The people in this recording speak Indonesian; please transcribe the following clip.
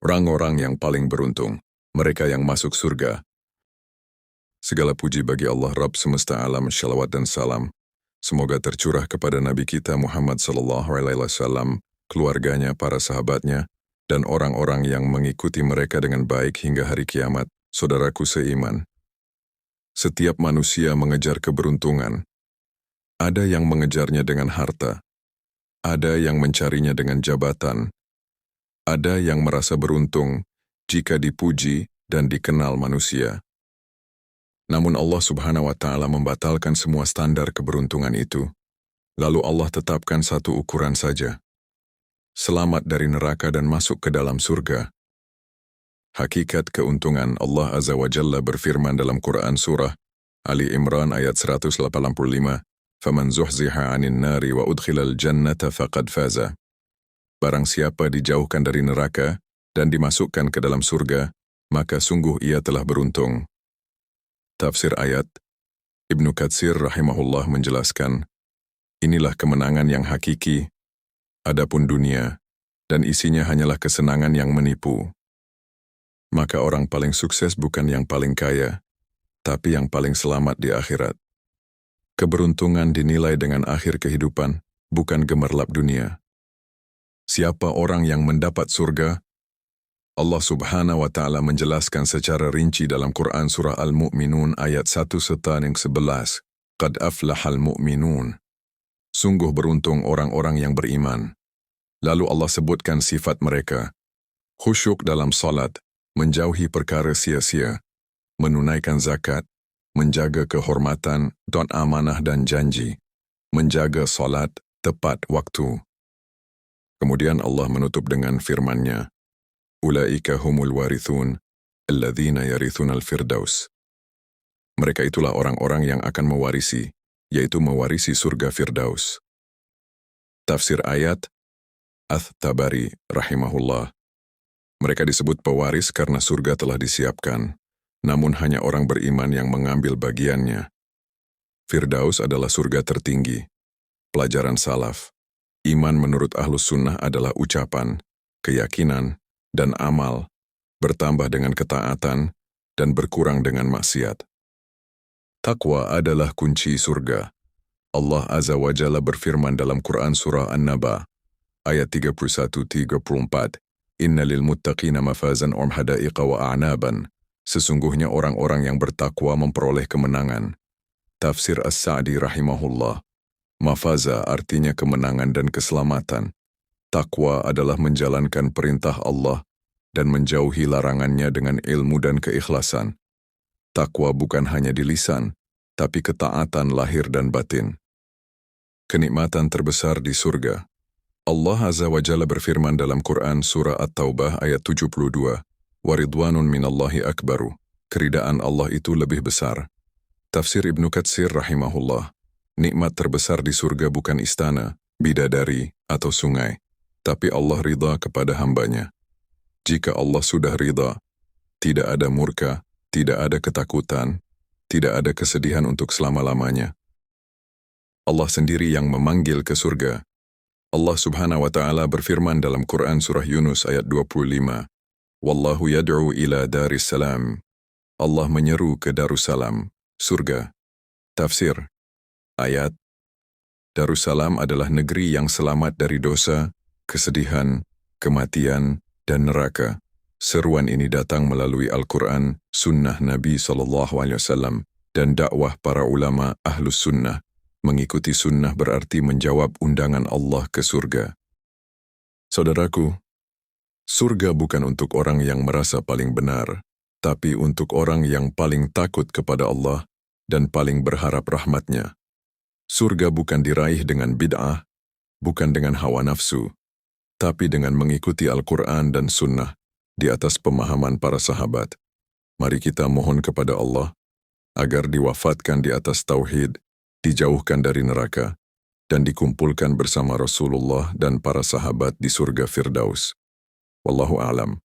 Orang-orang yang paling beruntung, mereka yang masuk surga. Segala puji bagi Allah Rabb semesta alam, syalawat dan salam. Semoga tercurah kepada Nabi kita Muhammad SAW, keluarganya, para sahabatnya, dan orang-orang yang mengikuti mereka dengan baik hingga hari kiamat. Saudaraku seiman, setiap manusia mengejar keberuntungan. Ada yang mengejarnya dengan harta, ada yang mencarinya dengan jabatan, ada yang merasa beruntung jika dipuji dan dikenal manusia. Namun Allah Subhanahu wa Ta'ala membatalkan semua standar keberuntungan itu. Lalu Allah tetapkan satu ukuran saja: selamat dari neraka dan masuk ke dalam surga. Hakikat keuntungan. Allah Azza wa Jalla berfirman dalam Quran Surah Ali Imran ayat 185, "Faman zuhziha 'anil nari wa udkhilal jannata faqad faza." Barang siapa dijauhkan dari neraka dan dimasukkan ke dalam surga, maka sungguh ia telah beruntung. Tafsir ayat, Ibnu Katsir rahimahullah menjelaskan, inilah kemenangan yang hakiki, adapun dunia, dan isinya hanyalah kesenangan yang menipu. Maka orang paling sukses bukan yang paling kaya, tapi yang paling selamat di akhirat. Keberuntungan dinilai dengan akhir kehidupan, bukan gemerlap dunia. Siapa orang yang mendapat surga? Allah Subhanahu wa Ta'ala menjelaskan secara rinci dalam Quran Surah Al-Mu'minun ayat 1-11, "Qad aflahal mu'minun." Sungguh beruntung orang-orang yang beriman. Lalu Allah sebutkan sifat mereka: khusyuk dalam salat, menjauhi perkara sia-sia, menunaikan zakat, menjaga kehormatan, amanah dan janji, menjaga salat tepat waktu. Kemudian Allah menutup dengan firman-Nya, "Ulaika humul warithun, alladzina yarithunal firdaus." Mereka itulah orang-orang yang akan mewarisi, yaitu mewarisi surga Firdaus. Tafsir ayat, Ats-Tabari rahimahullah. Mereka disebut pewaris karena surga telah disiapkan, namun hanya orang beriman yang mengambil bagiannya. Firdaus adalah surga tertinggi. Pelajaran salaf. Iman menurut Ahlus Sunnah adalah ucapan, keyakinan, dan amal, bertambah dengan ketaatan, dan berkurang dengan maksiat. Taqwa adalah kunci surga. Allah Azza wa Jalla berfirman dalam Quran Surah An-Naba, ayat 31-34, "Inna lil muttaqina mafazan hadaiqa wa a'naban." Sesungguhnya orang-orang yang bertakwa memperoleh kemenangan. Tafsir As-Sa'di rahimahullah. Mafaza artinya kemenangan dan keselamatan. Takwa adalah menjalankan perintah Allah dan menjauhi larangannya dengan ilmu dan keikhlasan. Takwa bukan hanya di lisan, tapi ketaatan lahir dan batin. Kenikmatan terbesar di surga. Allah Azza wa Jalla berfirman dalam Quran Surah At-Taubah ayat 72, "Waridwanun minallahi akbaru." Keridaan Allah itu lebih besar. Tafsir Ibnu Katsir rahimahullah. Nikmat terbesar di surga bukan istana, bidadari, atau sungai, tapi Allah ridha kepada hambanya. Jika Allah sudah ridha, tidak ada murka, tidak ada ketakutan, tidak ada kesedihan untuk selama-lamanya. Allah sendiri yang memanggil ke surga. Allah Subhanahu wa Ta'ala berfirman dalam Quran Surah Yunus ayat 25, "Wallahu yad'u ila daris salam." Allah menyeru ke Darussalam, surga. Tafsir ayat, Darussalam adalah negeri yang selamat dari dosa, kesedihan, kematian, dan neraka. Seruan ini datang melalui Al-Quran, Sunnah Nabi SAW, dan dakwah para ulama Ahlus Sunnah. Mengikuti sunnah berarti menjawab undangan Allah ke surga. Saudaraku, surga bukan untuk orang yang merasa paling benar, tapi untuk orang yang paling takut kepada Allah dan paling berharap rahmat-Nya. Surga bukan diraih dengan bid'ah, bukan dengan hawa nafsu, tapi dengan mengikuti Al-Quran dan Sunnah di atas pemahaman para sahabat. Mari kita mohon kepada Allah agar diwafatkan di atas tauhid, dijauhkan dari neraka, dan dikumpulkan bersama Rasulullah dan para sahabat di surga Firdaus. Wallahu a'lam.